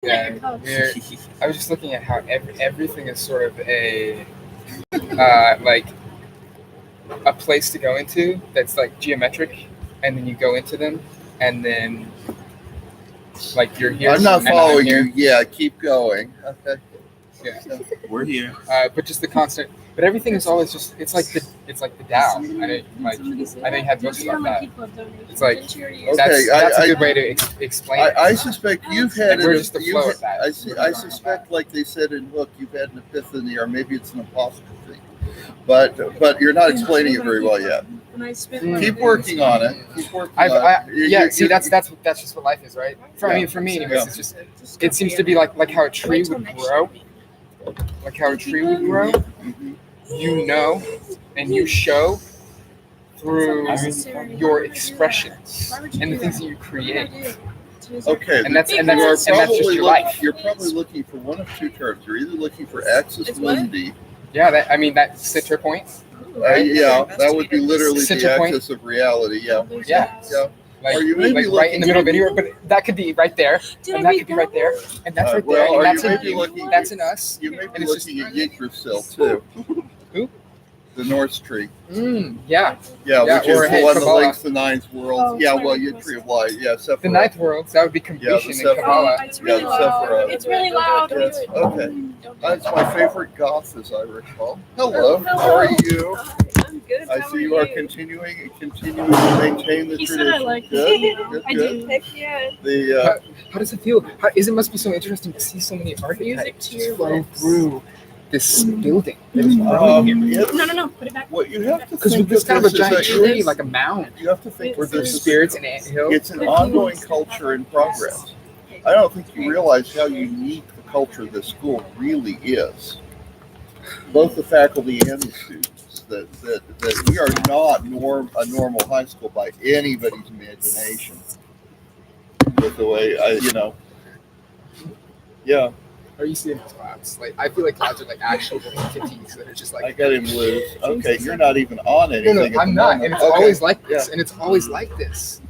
Yeah, I was just looking at how everything is sort of a like a place to go into that's like geometric, and then you go into them, and then like you're here. I'm not and I'm following here. you. Yeah, keep going. Okay. Yeah. We're here. But just the constant. But everything is always just. It's like the Tao. I know you had books about that. It's like that's a good way to explain it. I suspect you've had We're just the flow of that. I suspect, like they said in Hook, you've had an epiphany, or maybe it's an apostrophe. But you're not explaining it very well yet. Keep working on it. Keep working on it. See, that's just what life is, right? For me, anyways, it's just. It seems to be like how a tree would grow. Like how a tree would grow, you know, and you show through your expressions and the things that you create. Okay, and that's just your life. You're probably looking for one of two terms. You're either looking for axis mundi. Yeah, that center point. Yeah, that would be literally center the point. axis of reality. Yeah. Like, or you may be right in the middle of it, but that could be right there, and that could be right there, and that's right there, and that's in you, that's in us. You may be looking at Yggdrasil too. Who? The Norse tree. Yeah, which is the one that Kabbalah. links the ninth world. Yggd tree of light. Yeah, Sephiroth. The ninth world, that would be completion in Kabbalah. It's really loud. It's really loud. Yes. Okay. That's my favorite goth, as I recall. Hello. How are you? I'm good. I see you are continuing to maintain the tradition. He said I like it. I do. Heck yeah. How does it feel? It must be so interesting to see so many archetypes flow through this building. No. Put it back. What you have to because think it's kind of a giant tree, is, like a mound. You have to think where there's spirits and anthills. It's an ongoing culture in progress. I don't think you realize how unique the culture of this school really is. Both the faculty and the students. That we are not a normal high school by anybody's imagination. With the way yeah. Are you seeing clouds? Like I feel like clouds are like actual entities that are just like. I got him loose. Okay, you're not even on anything. No, I'm not, and it's always like this, and it's always like this.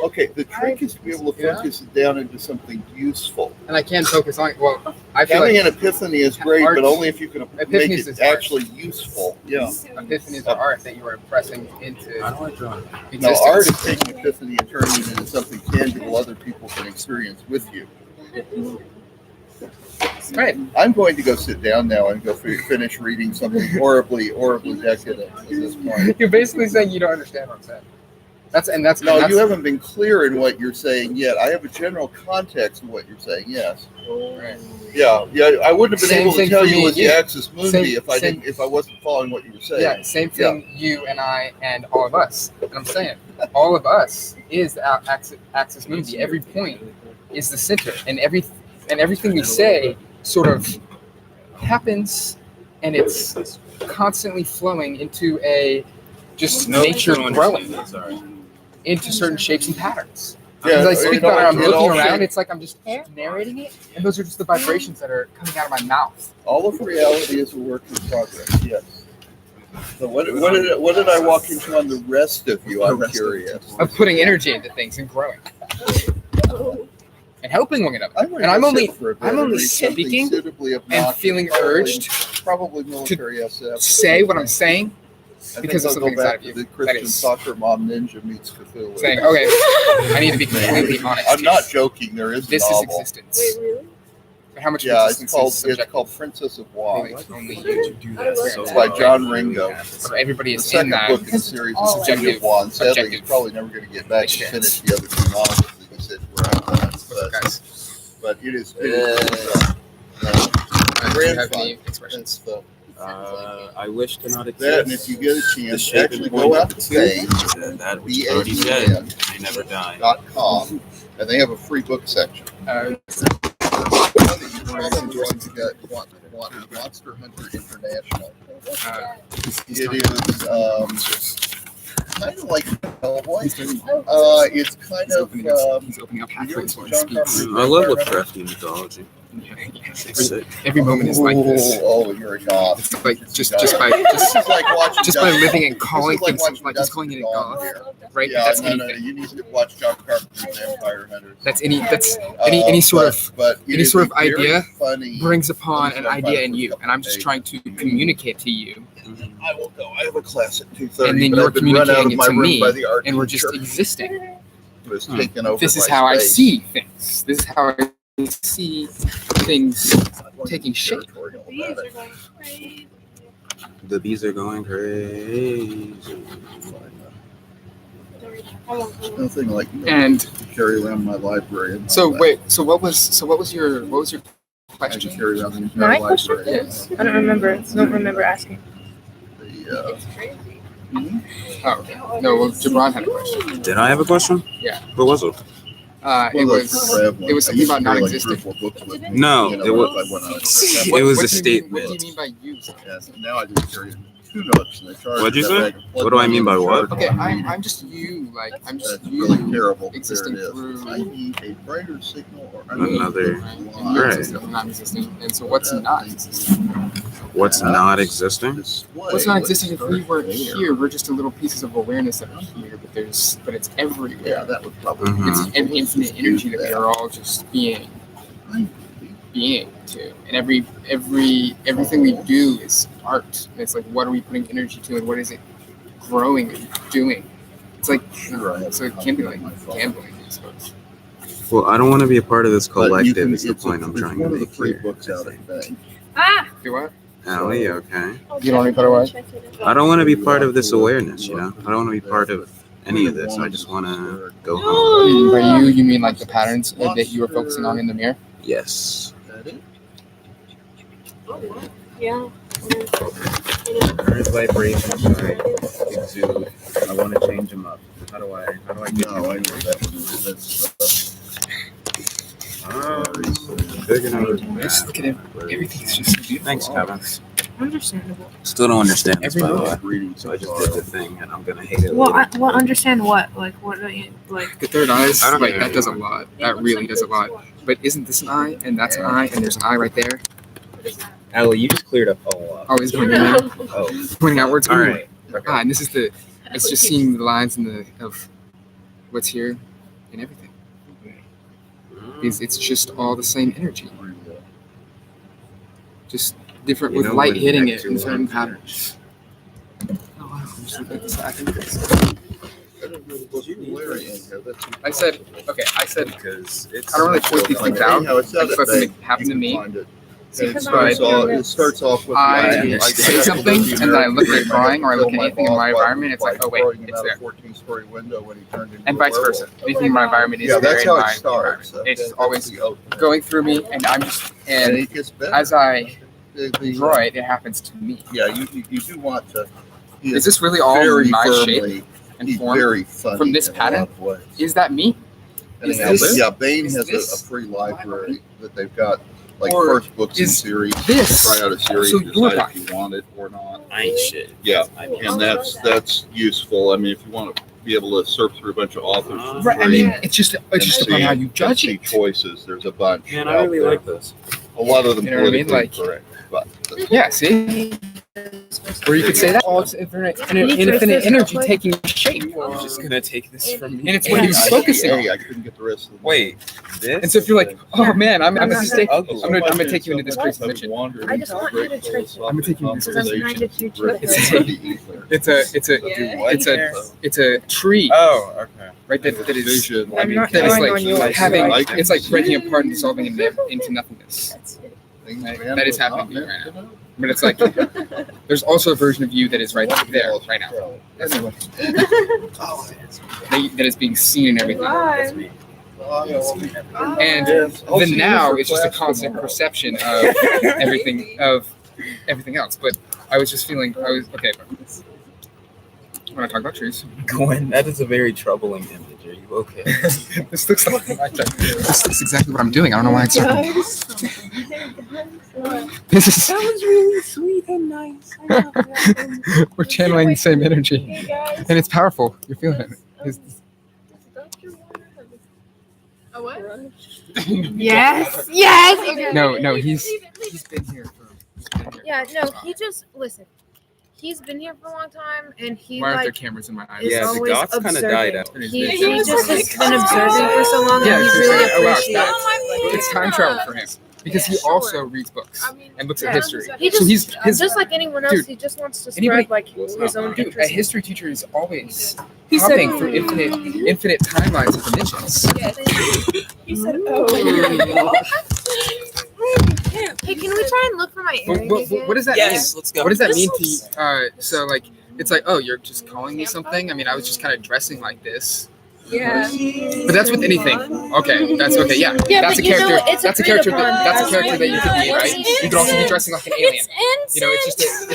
Okay, the trick is to be able to focus it down into something useful. And I can focus on it. Well, I feel having like an epiphany is great, but only if you can make it actually useful. Yeah. Epiphanies are art that you are impressing into. I don't like drawing. No, art is taking epiphany and turning it into something tangible other people can experience with you. Right. I'm going to go sit down now and go finish reading something horribly decadent at this point. You're basically saying you don't understand what I'm saying. You haven't been clear in what you're saying yet. I have a general context of what you're saying. Yes. Right. Yeah. I wouldn't have been able to tell you what the axis mundi if I wasn't following what you were saying. Yeah. Same thing. You and I and all of us. And I'm saying all of us is the axis mundi. Every point is the center, and everything we say sort of happens, and it's constantly flowing into a just nature growing into certain shapes and patterns. As I speak about it, I'm looking around, it's like I'm just narrating it, and those are just the vibrations that are coming out of my mouth. All of reality is a work in progress, yes. So what did I walk into on the rest of you? I'm curious. Of putting energy into things and growing. And helping one another. I'm only speaking and feeling urged probably military SF. to say what I'm saying because of something inside of you. The Christian soccer mom ninja meets Cthulhu. Saying, okay, I need to be completely honest. I'm not joking. There is this novel. Is existence. Wait, really? How much? Yeah, it's called Princess of Wong. Only you do that. It's by John Ringo. So everybody is the in that. Second book in the series is Subjective Wong. Sadly, he's probably never going to get back to finish the other two novels that he said were out. But it is. Do you have any expressions? I wish to not exist. That, and if you get a chance, actually go out to Spain, that which already said, they never die. .com, and they have a free book section. Monster Hunter International. It is kind of like Hellboy. It's kind of he's opening up pathways for I love Lovecraftian mythology. Yes, every moment is like this. Oh, you're a goth. It's like just This by is like watching just by Dustin- living and this is calling like things watching like just Dustin calling it a Dawn goth, here. right? Yeah, That's no, anything. you need to watch John Carpenter's Vampire Hunters. That's any sort of but any sort of very idea funny. brings upon Let an me see if I idea can in find you, the and I'm just trying to communicate to you, I will go. I have a class at 2:30. and then but you're I've been run out of communicating it my to room me, by the art and we're just teacher existing. who has taken over This is my how I space. see things. This is how I see things taking shape. These are going crazy. The bees are going crazy. Nothing like And carry around my library. In my so bag. wait, so what was your I can question? carry around the entire My question? library. Yes. I don't remember asking. The, It's crazy. Oh, okay. No, well, Jabron had a question. Did I have a question? Yeah. What was it? It was something about not existing. No, You know, it was. if I went on a- It was What a do you mean- What statement. do you mean by use? Yes, and now I just carry 2 notes and they charge. What'd you that say? bag and plug What do I them mean in by the what? charger. Okay, I'm just you. Like I'm just That's you. really terrible. But existing there it is. through- I need a brighter signal or Another- And you're Right. existing, not existing. And so what's not existing? What's not existing? What's not existing if we were here? We're just a little pieces of awareness that are here, but it's Yeah, everywhere. that would probably. Mhm. It's an infinite energy that we are all just being to, and everything we do is art. And it's like, what are we putting energy to, and what is it growing and doing? It's like, so it can be like gambling, I suppose. Well, I don't want to be a part of this But you collective. can- Is the it's point I'm it's trying to one of the make free here. books out at bank. Ah! Do what? Allie, okay. You don't want to put away? I don't want to be part of this awareness, you know? I don't want to be part of any of this. I just want to go home. By you mean like the patterns that you were focusing on in the mirror? Yes. Yeah. Current vibrations I exude. I want to change them up. How do I get No, I know that one is. That's big enough. Just look at it. Everything's just so beautiful. Thanks, Kevin. Understandable. Still don't understand this, by the way. reading. So I just did the thing, and I'm gonna hate it Well, later. understand what? Like, what do you, like? The third eye, I don't like know. that does a lot. That really does a lot. But isn't this an eye, and that's an eye, and there's an eye right there? Allie, you just cleared up a whole lot. Oh, he's pointing out, Oh, pointing outwards. all right. Ah, and this is it's just seeing the lines of what's here and everything. It's just all the same energy, just different You with know, light when hitting next it to in certain one- patterns. Oh wow! I'm just looking at this. I think it's- I said, okay. I said Because it's. I don't really point these things out. How it's I just let them happen to me. It But starts off with I say something, and then I look at a drawing or I look at anything in my environment. It's like, oh wait, it's there. 14-story window when he turned into And a vice werewolf. versa. Anything in my environment is Yeah, there that's in how my it starts. environment. It's That's always the opening. going through me, and I'm just And and it gets better. as I The- draw it, it happens to me. Yeah, you do want to. he Is this really all very my firmly- shape and He's form? very funny from this in a pattern? lot of ways. Is that me? Is Anyhow, this- yeah, Bain is has this a free library that they've got, like Or first books in is series. this Try out a series, also your decide life? if you want it or not. I ain't shit. Yeah, I mean, and that's useful. I mean, if you want to be able to surf through a bunch of authors, for Right. I free mean, it's just and upon how you judge see it. choices. There's a bunch. Man, I out really there. like this. A lot of them You know what I mean? politically Like- correct, but Yeah. See, or you could say that all it's infinite energy taking shape. I'm just gonna take this from me. And it's what he was focusing on. I couldn't get the rest of them. Wait, this? And so if you're like, oh man, I'm This gonna is take, ugly. I'm gonna take you into this crazy dimension. I just want you to try to- I'm gonna take you into this Because I'm trying to teach you. It's a tree, Oh, okay. right? That is Vision. I'm not that is drawing on like yours. having. I can It's like see breaking apart and dissolving into nothingness. That's it. Things Right, man that is was not happening to you meant right to know. But it's like there's also a version of you that is right there, right now. That's what that is being seen in everything. That's me. And the now is just a constant perception of everything else. But I was just feeling I was okay. I want to talk about trees. Gwen, that is a very troubling image. Are you okay? This looks like this looks exactly what I'm doing. I don't know why it's this is That was really sweet and nice. I love that. we're channeling the same energy, Hey guys. and it's powerful. You're feeling it. Does Dr. Warner have A what? a Yes. Yes. Okay. No, he's been here for. Yeah. No. He just listen. He's been here for a long time, and he Why aren't there like cameras in my eyes? is Yeah, the always dots kinda observing. died out. He He just was has like, been observing for so long, Yeah, and he it's really just like, oh, wow, appreciates. that's- it's time travel for him because he also reads books and looks at history. He So just his just like anyone else, dude, he just wants to anybody- spread like Well, it's his not own mine. dude, a interest. history teacher is always He said, hopping through infinite timelines and dimensions. he said, oh. Hey, can we try and look for my earring again? What does that Yes, let's go. mean? What does that This mean to looks- you? So like, it's like, oh, you're just calling me something. I mean, I was just kind of dressing like this. Yeah. But that's with anything. Okay, that's okay. Yeah, Yeah, that's a but you know, character. it's That's a agreed character. upon. That's a That's character what that you could be, right? You could also be dressing like an alien. You know, it's just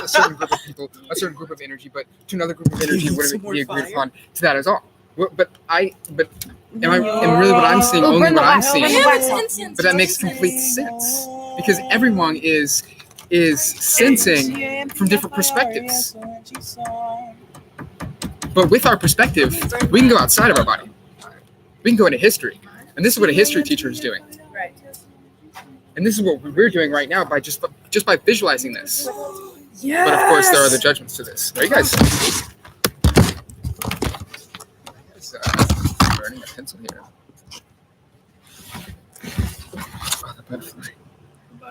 a certain group of people, a certain group of energy, but to another group of energy Some wouldn't more be agreed fire? upon to that as all. But really what I'm seeing, only what I'm seeing, but that makes complete sense because everyone is sensing from different perspectives. But with our perspective, we can go outside of our body. We can go into history, and this is what a history teacher is doing. Right. And this is what we're doing right now by just by visualizing this. Yes. But of course, there are the judgments to this. Are you guys? Burning a pencil here. Oh, the butterfly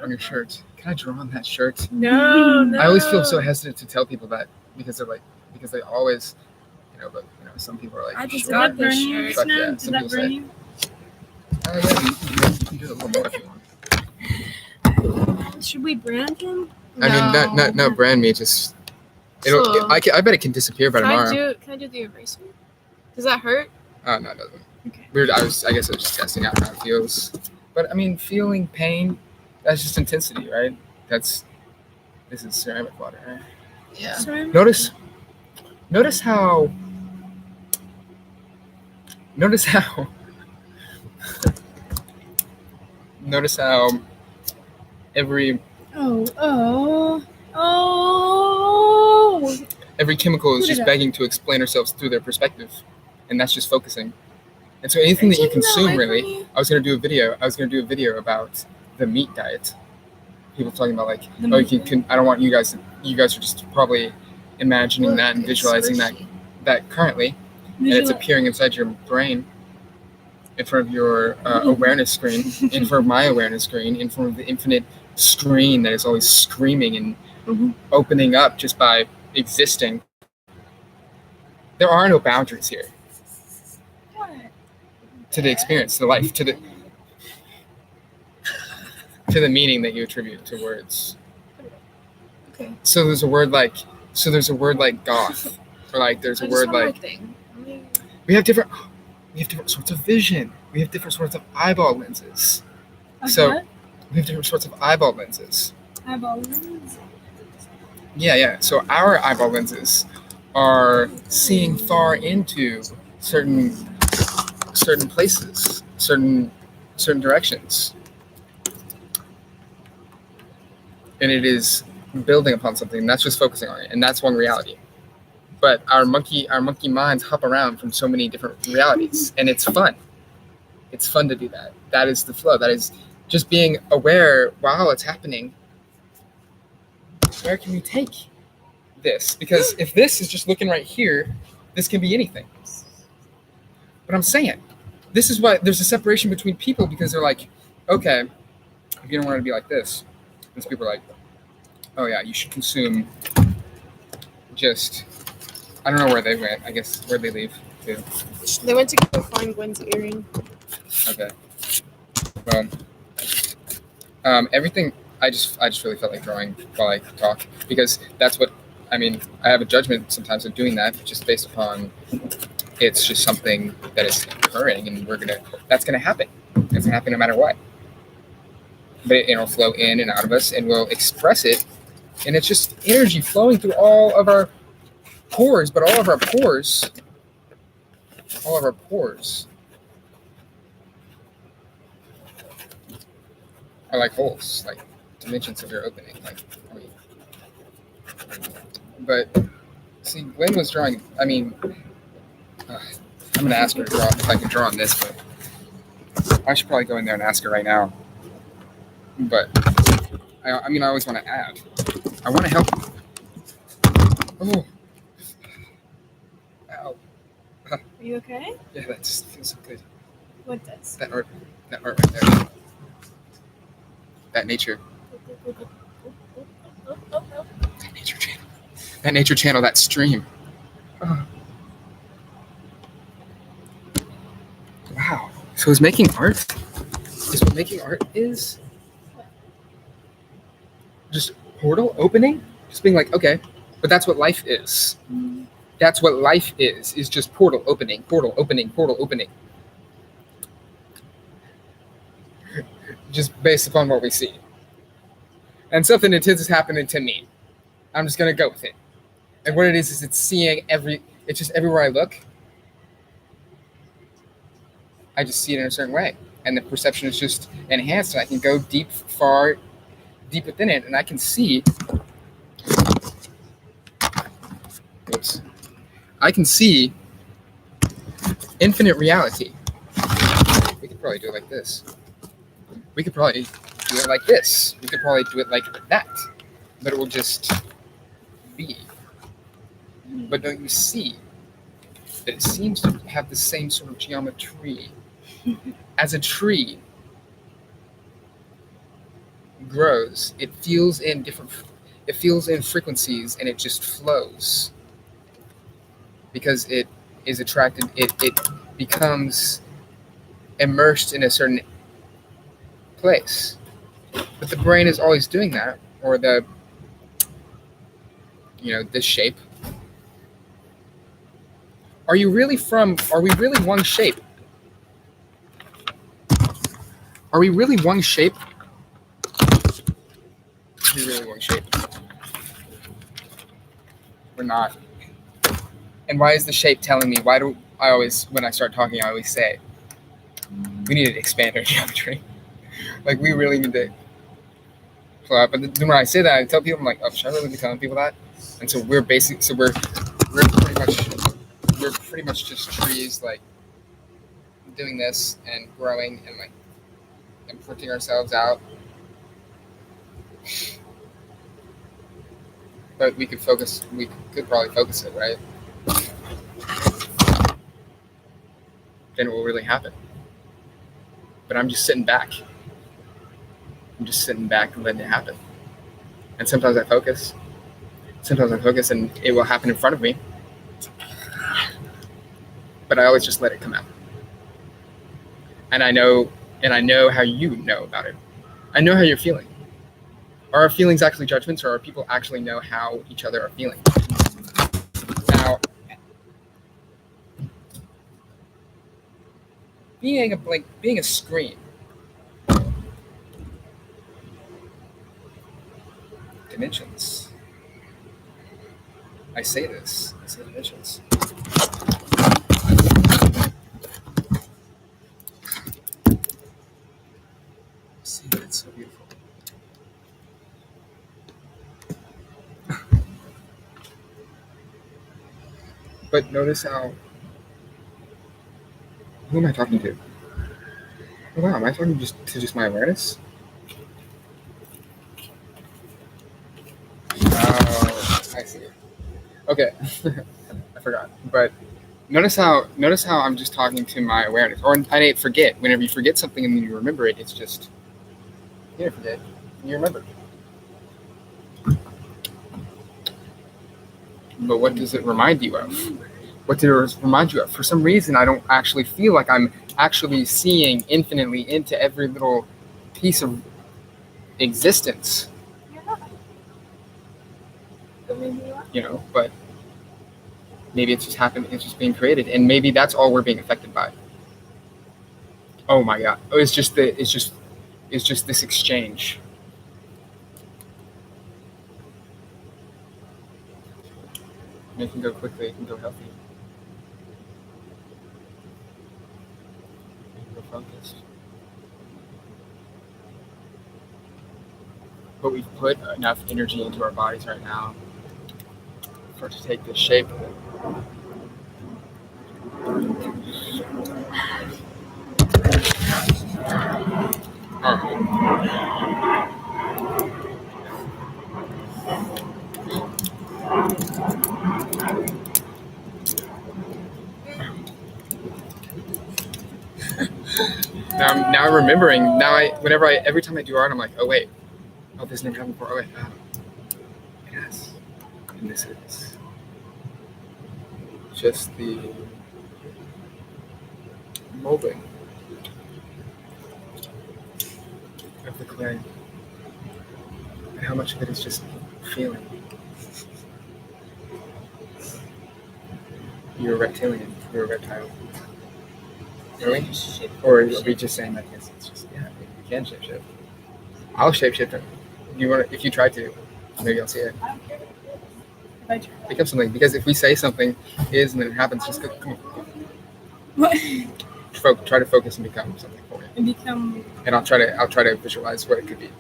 on your shirt. Can I draw on that shirt? No. I always feel so hesitant to tell people that because they always, but some people are like, I just sure, got this shirt. fuck yeah. Some people say, you can do it a little more if you want. Should we brand him? I mean, not brand me. Just I bet it can disappear by tomorrow. Can I do the eraser? Does that hurt? Oh no, it doesn't. Okay. Weird. I guess I was just testing out how it feels. But I mean, feeling pain, that's just intensity, right? This is ceramic water, right? Yeah. Notice how every every chemical is just begging to explain ourselves through their perspective, and that's just focusing. And so anything that you consume, really, I was gonna do a video about the meat diet. People talking about like, I don't want you guys. You guys are just probably imagining that and visualizing that currently, and it's appearing inside your brain, in front of your awareness screen, in front of my awareness screen, in front of the infinite screen that is always screaming and opening up just by existing. There are no boundaries here. To the experience, to the life, to the meaning that you attribute to words. Okay. So there's a word like goth, or like there's a word like we have different sorts of vision. We have different sorts of eyeball lenses. So we have different sorts of eyeball lenses. Yeah. So our eyeball lenses are seeing far into certain places, certain directions. And it is building upon something, and that's just focusing on it, and that's one reality. But our monkey minds hop around from so many different realities, and it's fun. It's fun to do that. That is the flow. That is just being aware while it's happening. Where can we take this? Because if this is just looking right here, this can be anything. But I'm saying, this is why there's a separation between people, because they're like, okay, if you don't want it to be like this, these people are like, oh yeah, you should consume just, I don't know where they went. I guess where'd they leave to? They went to go find Gwen's earring. Okay. Well, everything, I just really felt like drawing while I talk, because that's what, I mean, I have a judgment sometimes of doing that just based upon it's just something that is occurring, and that's gonna happen. It's gonna happen no matter what. But it'll flow in and out of us, and we'll express it, and it's just energy flowing through all of our pores. But all of our pores are like holes, like dimensions of your opening. But see, Gwen was drawing. I mean, I'm gonna ask her to draw if I can draw on this, but I should probably go in there and ask her right now. But I mean, I always want to add. I want to help. Oh. Ow. Are you okay? Yeah, that just feels so good. What does? That art right there. That nature. That nature channel. That nature channel, that stream. Oh. Wow. So is making art? Is what making art is? Just portal opening? Just being like, okay, but that's what life is. That's what life is just portal opening, portal opening, portal opening. Just based upon what we see. And something intense is happening to me. I'm just gonna go with it. And what it is it's seeing it's just everywhere I look, I just see it in a certain way. And the perception is just enhanced, and I can go deep within it, and I can see. Oops. I can see infinite reality. We could probably do it like this. We could probably do it like this. We could probably do it like that. But it will just be. But don't you see that it seems to have the same sort of geometry as a tree grows? It feels in frequencies, and it just flows because it is attracted. It becomes immersed in a certain place. But the brain is always doing that, or this shape. Are we really one shape? Are we really one shape? Are we really one shape? We're not. And why is the shape telling me? Why do I always, when I start talking, I always say, we need to expand our geometry. Like, we really need to pull out. But then when I say that, I tell people, I'm like, oh, should I really be telling people that? And so we're pretty much just trees, like, doing this and growing and, like, and putting ourselves out. But we could probably focus it, right? Then it will really happen. But I'm just sitting back. I'm just sitting back and letting it happen. And sometimes I focus. And it will happen in front of me. But I always just let it come out. And I know how you know about it. I know how you're feeling. Are our feelings actually judgments, or are people actually know how each other are feeling? Now, being a screen, dimensions. I say dimensions. See, that's so beautiful. But notice how. Who am I talking to? Oh, wow, am I talking to just my awareness? Oh, I see. Okay, I forgot. But notice how I'm just talking to my awareness, or I didn't forget. Whenever you forget something and then you remember it, it's just you didn't forget, you remember. But what does it remind you of? What did it remind you of? For some reason, I don't actually feel like I'm actually seeing infinitely into every little piece of existence. You're not. But maybe you are. But maybe it's just happening. It's just being created, and maybe that's all we're being affected by. Oh my God! It's just this exchange. And it can go quickly. It can go healthy. It can go focused. But we've put enough energy into our bodies right now for it to take this shape. Now I'm remembering. Every time I do art, I'm like, oh wait, oh this never happened before. Oh wait, yes, and this is just the molding of the clay, and how much of it is just feeling. You're a reptilian. You're a reptile. Really? Or are we just saying that because it's just you can shapeshift? I'll shapeshift it. If you try to, maybe I'll see it. I don't care if I try. Pick up something, because if we say something is and then it happens, just go, come on. What? Try to focus and become something for me. And become. And I'll try to visualize what it could be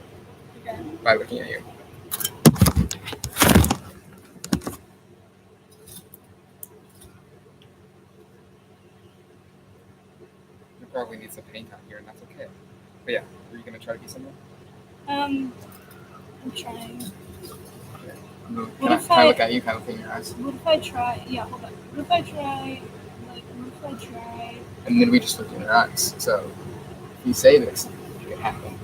Okay. by looking at you. You probably need some paint out here, and that's okay. But yeah, are you gonna try to be someone? I'm trying. Can I look at you, kind of thing in your eyes? What if I try? Yeah, hold on. What if I try? And then we just look in your eyes. So if you say this, it can happen.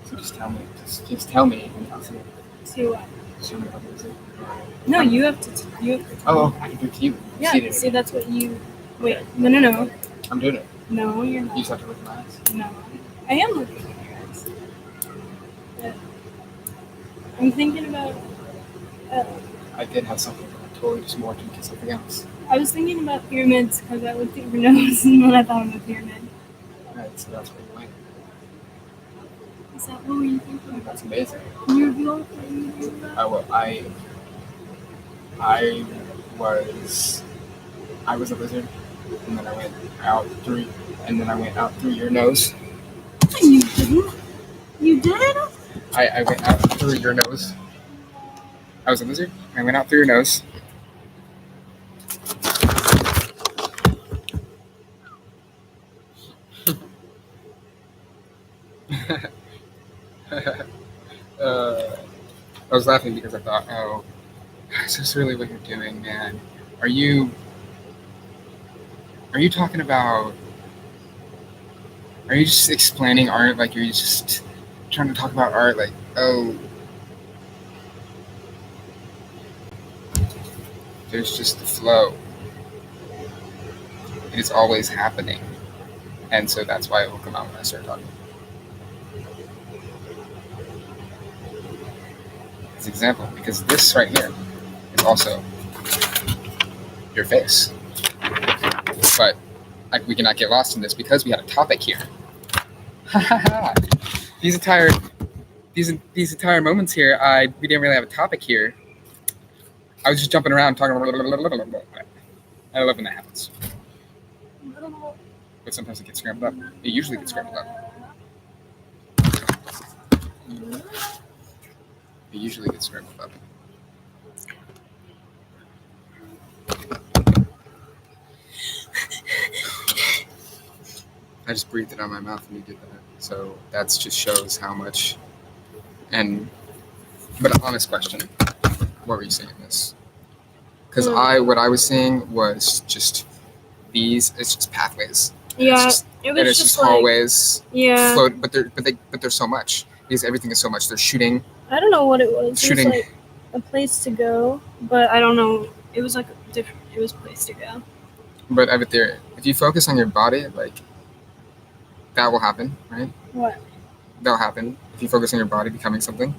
So just tell me. Just tell me, and I'll see it. See what? Show me how to do it. No, you have to. Oh, I can do it to you. Yeah. See, See, that's what you. Wait. No. I'm doing it. No, you're You not. just have to look in my eyes. No, I am looking in your eyes. But I'm thinking about. I did have something, but I totally just morphed into something else. I was thinking about pyramids because I looked at your nose and then I thought of a pyramid. Right, so that's where you went. Is that what were you thinking? That's amazing. Can you reveal what you were thinking about? I was a lizard, and then I went out through your nose. You didn't. You did? I went out through your nose. I was a lizard. I went out through your nose. I was laughing because I thought, oh, is this really what you're doing, man? Are you talking about? Are you just explaining art like you're just trying to talk about art? Like, oh, there's just the flow. It is always happening, and so that's why it will come out when I start talking. As an example, because this right here is also your face, but we cannot get lost in this because we had a topic here. These entire moments here, we didn't really have a topic here. I was just jumping around talking. I love when that happens. But sometimes it gets scrambled up. It usually gets scrambled up. It usually gets scrambled up. I just breathed it out of my mouth and you did that. So that just shows how much. But an honest question. What were you saying in this? Because what I was saying was just these. It's just pathways. Yeah, it was just like, hallways. Yeah. Float, but there's so much because everything is so much. They're shooting. I don't know what it was. Shooting. It was like a place to go, but I don't know. It was like different. It was a place to go. But I have a theory. If you focus on your body, like that will happen, right? What? That'll happen. If you focus on your body becoming something,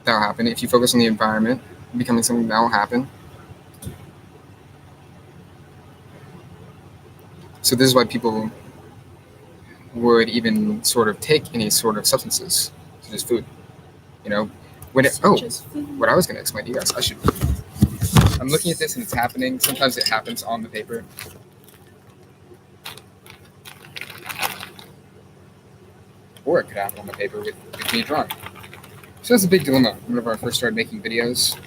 that'll happen. If you focus on the environment becoming something, that'll happen. So this is why people would even sort of take any sort of substances, such as food. You know, what I was going to explain to you guys. I'm looking at this and it's happening. Sometimes it happens on the paper. Or it could happen on the paper with me drawing. So that's a big dilemma whenever I first started making videos.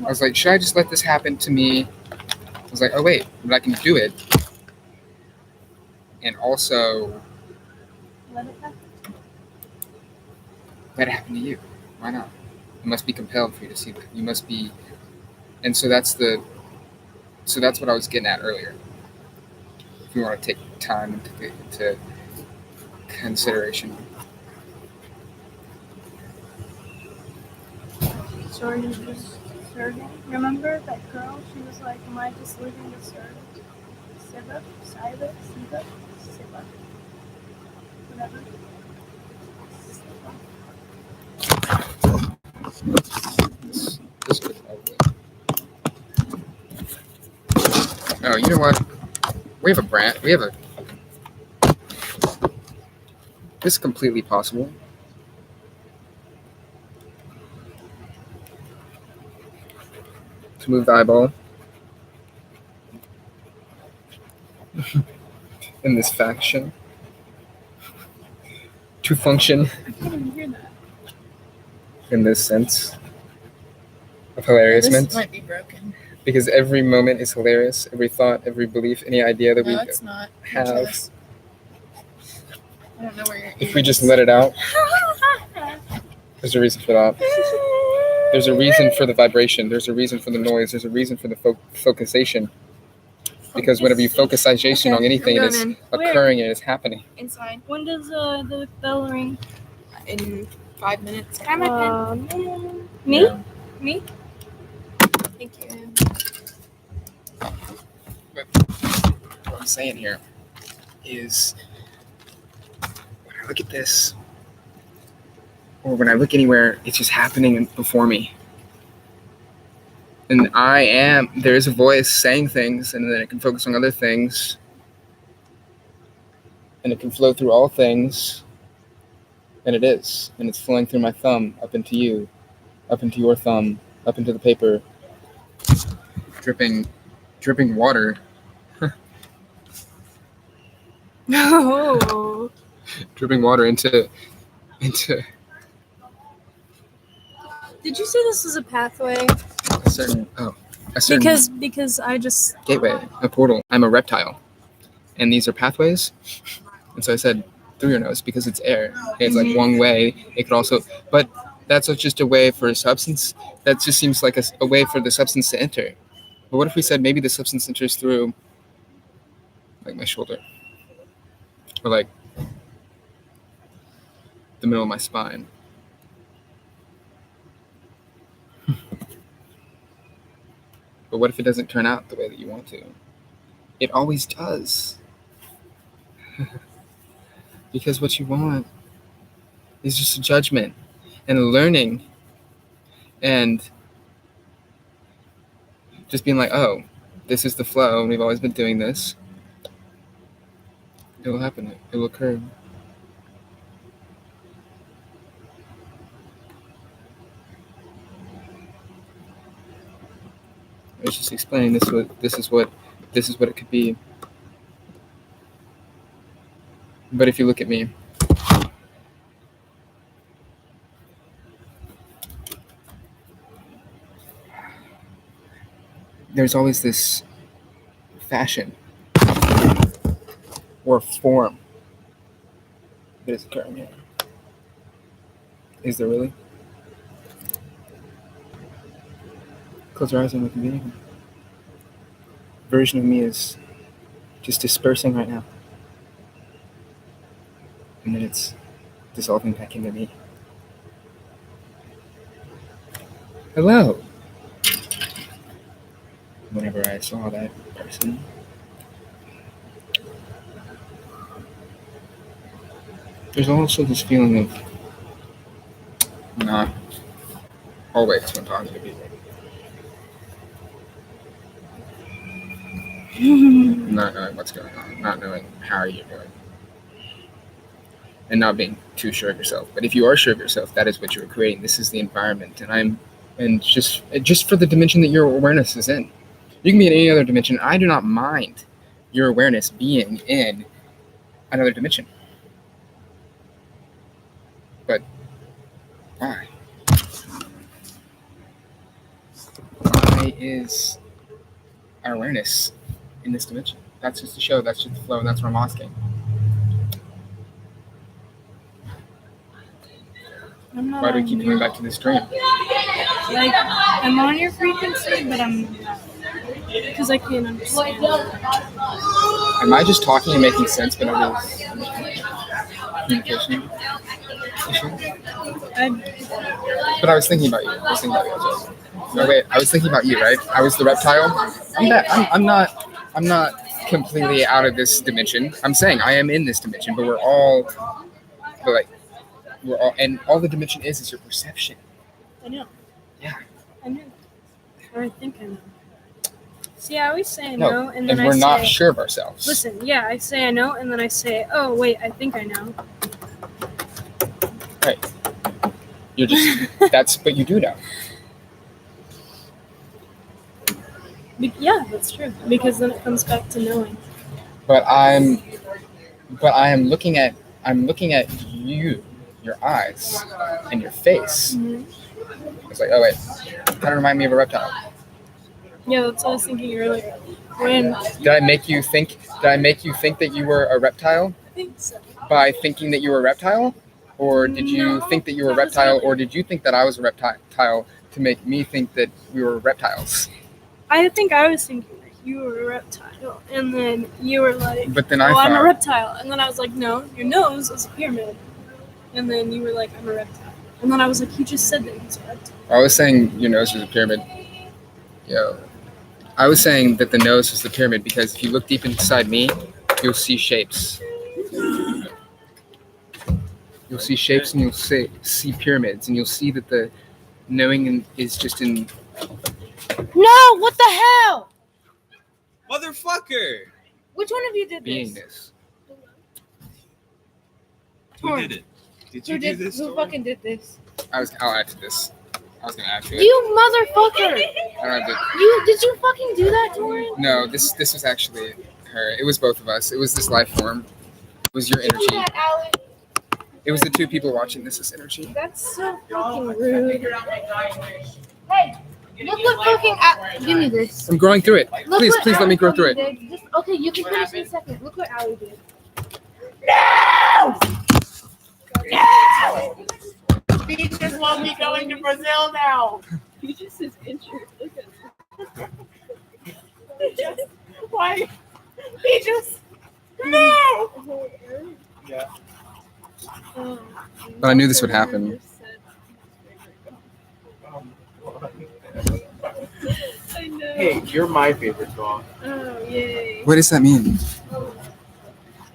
I was like, should I just let this happen to me? I was like, oh wait, but I can do it. And also let it happen. Let it happen to you. Why not? You must be compelled for you to see that. You must be, and so that's what I was getting at earlier. If you want to take time into consideration. Sorry, just serving. Remember that girl? She was like, "Am I just living to serve?" Siva, Siva, Siva, Siva, whatever. This could probably. Oh, you know what? We have a brand. We have a. This is completely possible. To move the eyeball in this faction. To function I can't even hear that. in this sense of hilariousness. This might be broken. Because every moment is hilarious. Every thought, every belief, any idea that No, we it's not. have. Because I don't know where your If we just let it out, there's a reason for that. There's a reason for the vibration. There's a reason for the noise. There's a reason for the focusation. Because whenever you focusation on anything, it is occurring and it's happening. Inside When does the bell ring? in 5 minutes. Can I have my pen? Man. Me? Yeah. Me? Thank you. What I'm saying here is when I look at this, or when I look anywhere, it's just happening before me. And there is a voice saying things, and then it can focus on other things, and it can flow through all things, and it is. And it's flowing through my thumb, up into you, up into your thumb, up into the paper, dripping water, No. dripping water into Did you say this is a pathway? a certain Because I just gateway, a portal. I'm a reptile, and these are pathways. And so I said through your nose because it's air. It's like one way. It could also, but that's just a way for a substance. That just seems like a way for the substance to enter. But what if we said maybe the substance enters through, like my shoulder, or like the middle of my spine? But what if it doesn't turn out the way that you want to? It always does. Because what you want is just a judgment and a learning and just being like, oh, this is the flow and we've always been doing this. It will happen. It will occur. I was just explaining this is what it could be. But if you look at me, there's always this fashion or form that is occurring here. Is there really? Close your eyes and look at me. Version of me is just dispersing right now. And then it's dissolving back into me. Hello. Whenever I saw that person, there's also this feeling of not always when talking to people. Not knowing what's going on, not knowing how you're doing, and not being too sure of yourself. But if you are sure of yourself, that is what you're creating. This is the environment, and just for the dimension that your awareness is in. You can be in any other dimension. I do not mind your awareness being in another dimension. But why? Why is our awareness in this dimension? That's just the show. That's just the flow. And that's what I'm asking. I'm not Why do we on keep your- coming back to this dream? Like, I'm on your frequency, but I'm not. Because I can't understand. Am I just talking and making sense, but nobody's communication issue? But I was thinking about you. No, wait. I was thinking about you, right? I was the reptile. I'm not completely out of this dimension. I'm saying I am in this dimension, but we're all and all the dimension is your perception. I know. Yeah. I know. Or I think I know. See, I always say I No, know, and and then we're I not say, sure of ourselves. listen, yeah, I say I know, and then I say, oh, wait, I think I know. Right. You're just but you do know. Yeah, that's true. Because then it comes back to knowing. But I am looking at you, your eyes, and your face. Mm-hmm. It's like, oh wait, kind of remind me of a reptile. Yeah, that's what I was thinking earlier. When Did I make you think that you were a reptile I think so. by thinking that you were a reptile? Or did you think that you were a reptile, or did you think that I was a reptile to make me think that we were reptiles? I think I was thinking that you were a reptile, and then you were like, But then oh, I I'm a thought, reptile. And then I was like, no, your nose is a pyramid. And then you were like, I'm a reptile. And then I was like, you just said that he's a reptile. I was saying your nose was a pyramid. Yo. I was saying that the nose was the pyramid because if you look deep inside me, you'll see shapes. You'll see shapes and you'll see pyramids, and you'll see that the knowing is just in. No, what the hell? Motherfucker! Which one of you did this? Beingness. Who did it? Did you do this? Who Tori? fucking did this? I'll add to this. I was gonna add to it. You motherfucker! I don't have to. Did you fucking do that, Tori? No, this was actually her. It was both of us. It was this life form. It was your Did you do energy. that, Allie? It was the two people watching this energy. That's so fucking rude. Hey, look what fucking give me this. I'm growing through it. Look Please what let me Allie grow through it. fucking did. Okay, you can finish in a second. Look what Allie did. Peach just won't be going to Brazil now. Peaches is injured. Look at Peaches, why? Peaches, no. Yeah. But I knew this would happen. I know. Hey, you're my favorite dog. Oh, yay. What does that mean?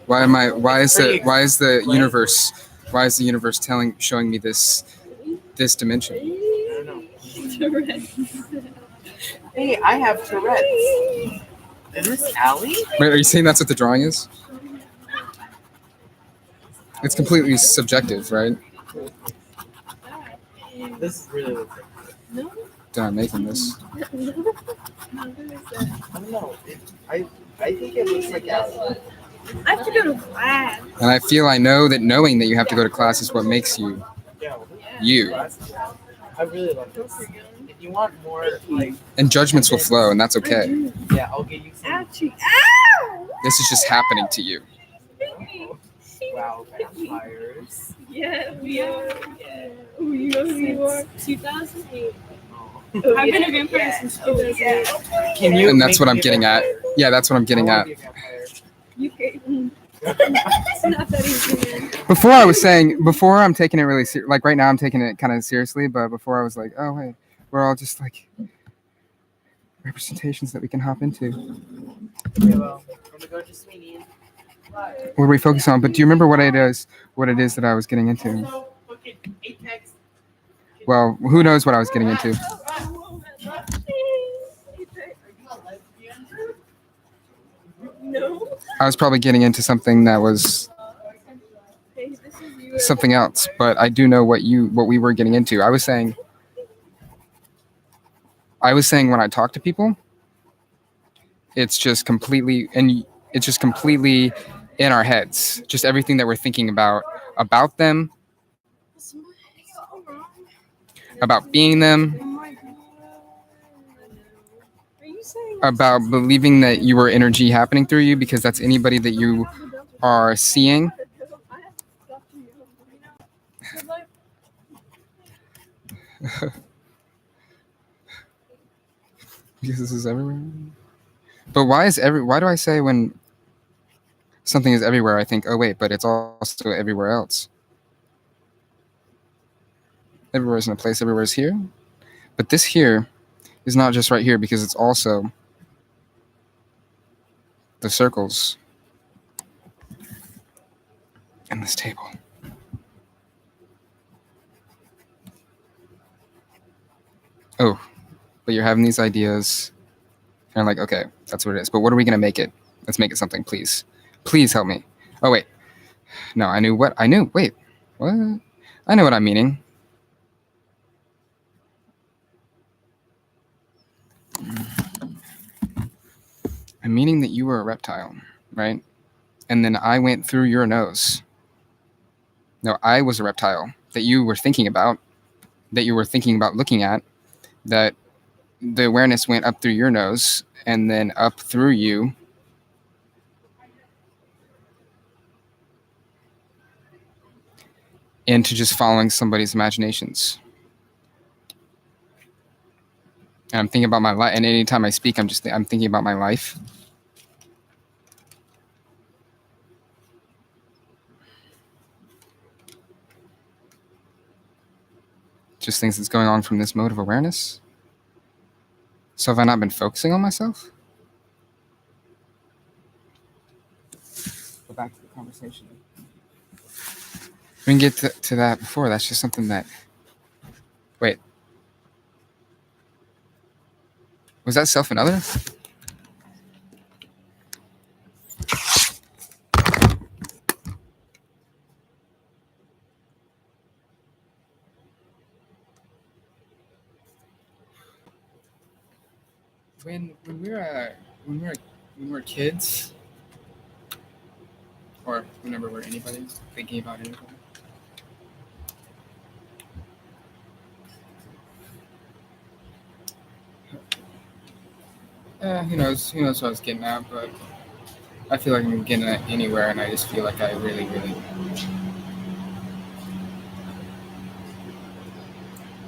Why is the universe showing me this dimension? I don't know. Tourette's. Hey, I have Tourette's. Is this Allie? Wait, are you saying that's what the drawing is? It's completely subjective, right? This is really looks like. No, Did I making this? no, who is that? I don't know. I think it looks like Allie. I have to go to class. And I know that knowing that you have to go to class is what makes you Yeah. you. I really love this. If you want more, like, And judgments will flow, and that's okay. yeah, I'll get you some. Ouchie. Ow! This is just happening to you. Wow, vampires. Yeah, we are. Yeah. We are. 2008. Oh. I've been a vampire since 2008. Can you? And that's make what I'm me a getting at. vampire? Yeah, that's what I'm getting I at. wanna be a vampire. You hate me. It's not that easy, man. Before I'm taking it really like right now I'm taking it kind of seriously, but before I was like, oh wait, we're all just like representations that we can hop into. Okay, well, I'm gonna go to Sweeney. What are we focusing on? But do you remember what it is that I was getting into? Also, fucking Apex. Well, who knows what I was getting into? No. I was probably getting into something that was Hey, this is you. something else, but I do know what we were getting into. I was saying when I talk to people, it's just completely in our heads. Just everything that we're thinking about them, about being them, Oh my God. Are you saying about believing that you are energy happening through you because that's anybody that you are seeing. Because this is everywhere. But why do I say when something is everywhere, I think, oh wait, but it's also everywhere else. Everywhere isn't a place, everywhere is here. But this here is not just right here because it's also the circles in this table. Oh, but you're having these ideas. And I'm like, okay, that's what it is. But what are we going to make it? Let's make it something, please. Please help me. Oh, wait. No, I knew what I knew. Wait, what? I know what I'm meaning. I'm meaning that you were a reptile, right? And then I went through your nose. No, I was a reptile that you were thinking about, looking at, that the awareness went up through your nose and then up through you. Into just following somebody's imaginations. And I'm thinking about my life. And anytime I speak, I'm thinking about my life. Just things that's going on from this mode of awareness. So have I not been focusing on myself? Go back to the conversation. We can get to that before. That's just something that... Wait. Was that self and other? When we were kids, or whenever we're anybody thinking about anything, who knows what I was getting at, but I feel like I'm getting at anywhere, and I just feel like I really, really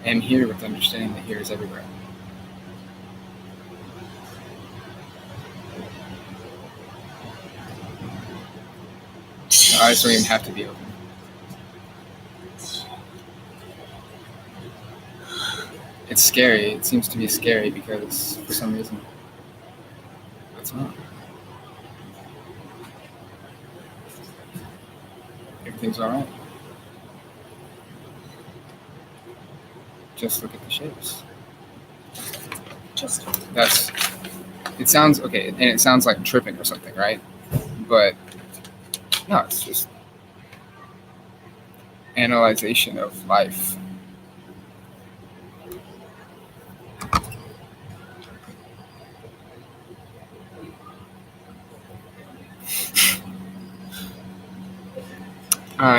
am here with understanding that here is everywhere. The eyes don't even have to be open. It's scary. It seems to be scary because for some reason it's not. Everything's all right. Just look at the shapes. It sounds okay, and it sounds like tripping or something, right? But no, it's just analyzation of life.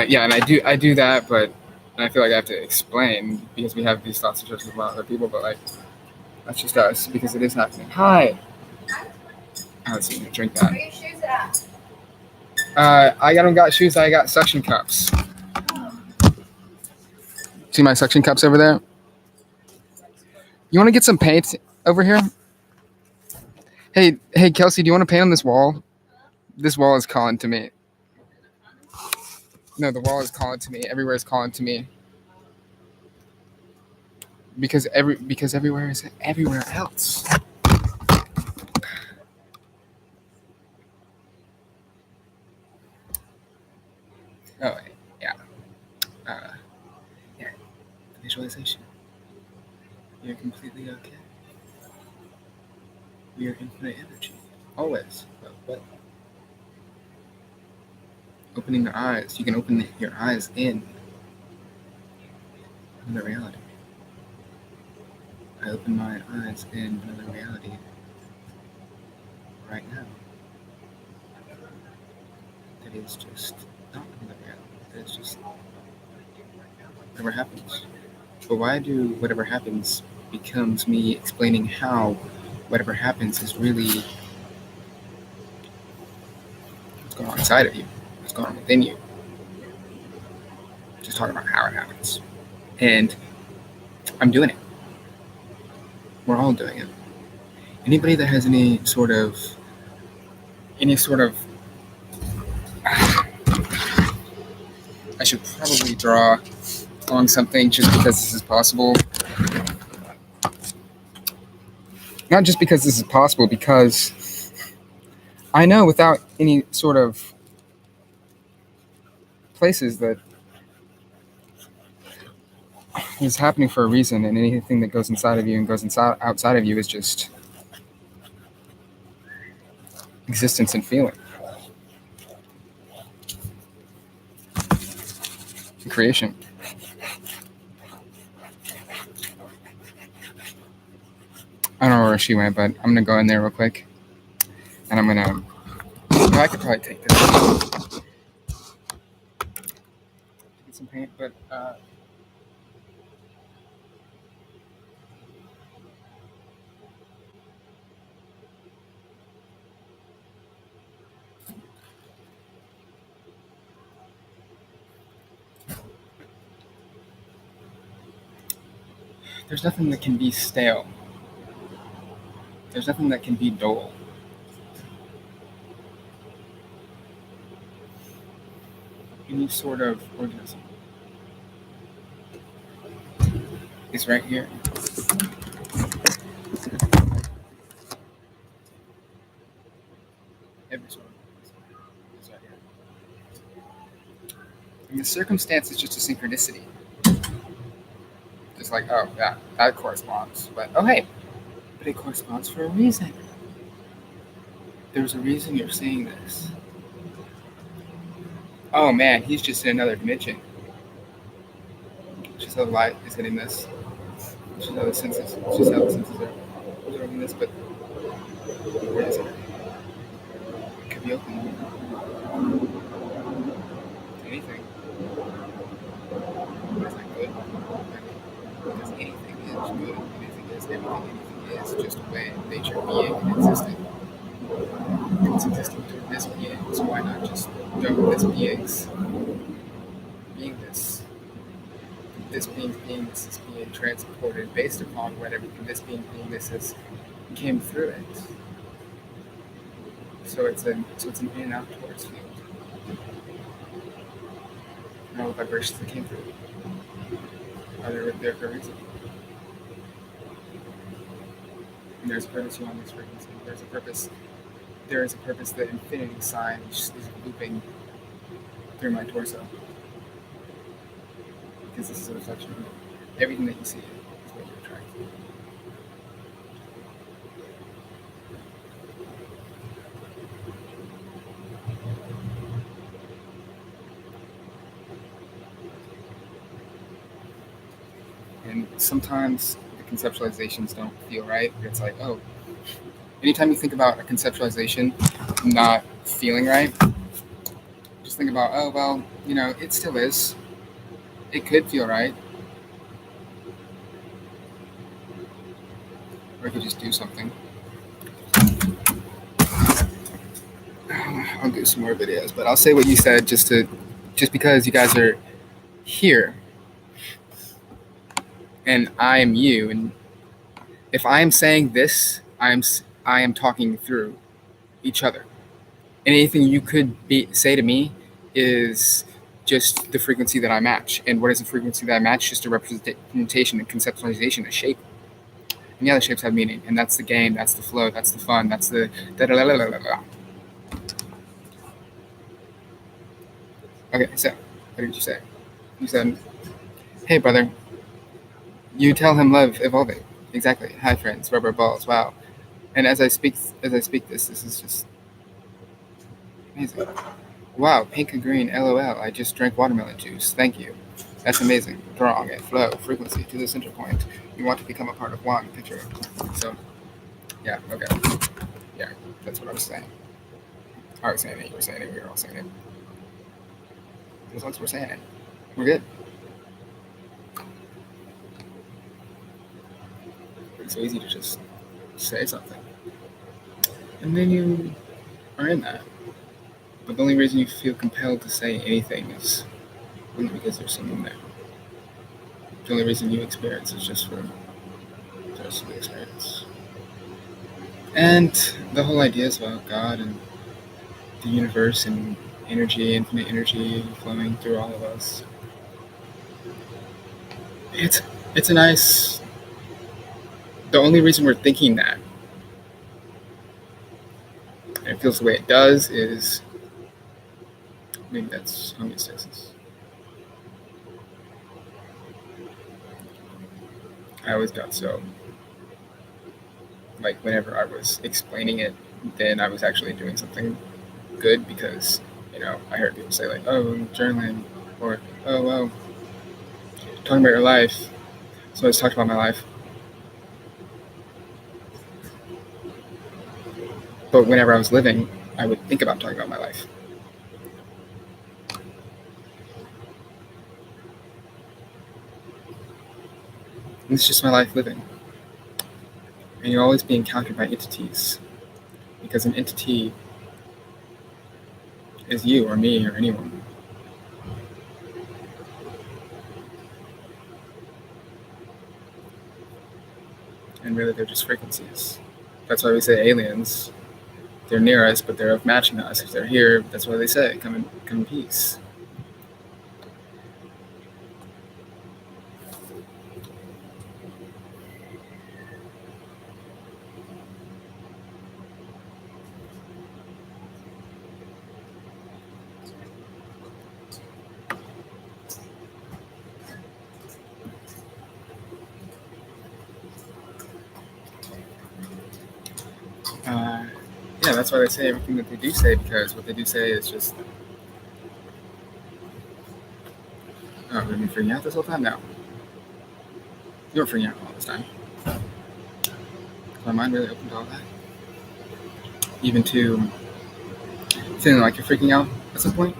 Yeah, and I do that, but I feel like I have to explain because we have these thoughts and judgments about other people, but like that's just us because it is happening. Hi. Let's see, drink that. Where your shoes at? I don't got shoes. I got suction cups. See my suction cups over there? You want to get some paint over here? Hey, Kelsey, do you want to paint on this wall? This wall is calling to me. No, the wall is calling to me. Everywhere is calling to me. Because everywhere is everywhere else. Oh, yeah. Yeah. Visualization. You're completely okay. You're infinite energy. Always. But opening your eyes. You can open your eyes in another reality. I open my eyes in another reality right now. That is just not another reality. That is just whatever happens. But why do whatever happens becomes me explaining how whatever happens is really what's going on inside of you, what's going on within you. Just talking about how it happens. And I'm doing it. We're all doing it. Anybody that has any sort of I should probably draw on something just because this is possible. Not just because this is possible, because I know without any sort of places that is happening for a reason, and anything that goes inside of you and goes outside of you is just existence and feeling. And creation. I don't know where she went, but I'm gonna go in there real quick, and I'm gonna. Well, I could probably take this. Get some paint, but there's nothing that can be stale. There's nothing that can be dull. Any sort of organism is right here. Every sort of organism is right here. And the circumstance is just a synchronicity. Just like, oh, yeah, that corresponds. But, oh, hey, but it corresponds for a reason. There's a reason you're seeing this. Oh, man, he's just in another dimension. Just how the light is hitting this. Just how the senses are observing this, but where is it? It could be open. Anything. Is that good? Because anything is good. Anything is everything. Anything is just a way of nature being and existing. It's existing through this being, so why not just know this being's beingness? This being's beingness is being transported based upon what everything this beingness is came through it. So it's an in and out towards field. And all the vibrations that came through are there for a reason. And there's a purpose beyond this frequency. There's a purpose. There is a purpose. The infinity sign is looping through my torso. Because this is a reflection of everything that you see is what you attract. And sometimes the conceptualizations don't feel right. It's like, oh, anytime you think about a conceptualization not feeling right, just think about, oh, well, it still is. It could feel right. Or I could just do something. I'll do some more videos, but I'll say what you said just because you guys are here. And I am you, and if I am saying this, I am talking through each other. And anything you could say to me is just the frequency that I match. And what is the frequency that I match? Just a representation, a conceptualization, a shape. And the other shapes have meaning, and that's the game, that's the flow, that's the fun, that's the da-da-da-da-da-da. Okay, so what did you say? You said, "Hey, brother." You tell him love evolving. Exactly. Hi, friends. Rubber balls. Wow. And as I speak this is just amazing. Wow, pink and green. LOL. I just drank watermelon juice. Thank you. That's amazing. Throng and flow, frequency to the center point. You want to become a part of one picture. So, yeah. Okay. Yeah, that's what I was saying. I was saying it. You were saying it. We were all saying it. As long as we're saying it, we're good. It's so easy to just say something. And then you are in that. But the only reason you feel compelled to say anything is only because there's someone there. The only reason you experience is just for the rest of the experience. And the whole idea is about God and the universe and energy, infinite energy flowing through all of us. It's a nice. The only reason we're thinking that, and it feels the way it does, is maybe that's homeostasis. I always got so, like, whenever I was explaining it, then I was actually doing something good because, I heard people say, like, oh, journaling, or, oh, well, talking about your life. So I just talked about my life. But whenever I was living, I would think about talking about my life. And it's just my life living. And you'll always be encountered by entities. Because an entity is you or me or anyone. And really, they're just frequencies. That's why we say aliens. They're near us, but they're of matching us. If they're here, that's why they say, come in peace. Yeah, that's why they say everything that they do say, because what they do say is just... Oh, we've been freaking out this whole time? No. You were freaking out all this time. Is my mind really open to all that? Even to feeling like you're freaking out at some point?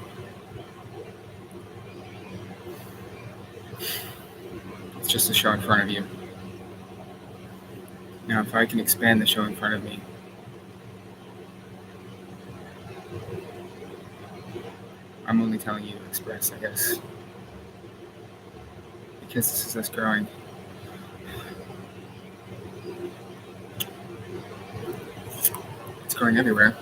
It's just a show in front of you. Now, if I can expand the show in front of me, I'm only telling you to express, I guess. Because this is us growing. It's growing everywhere.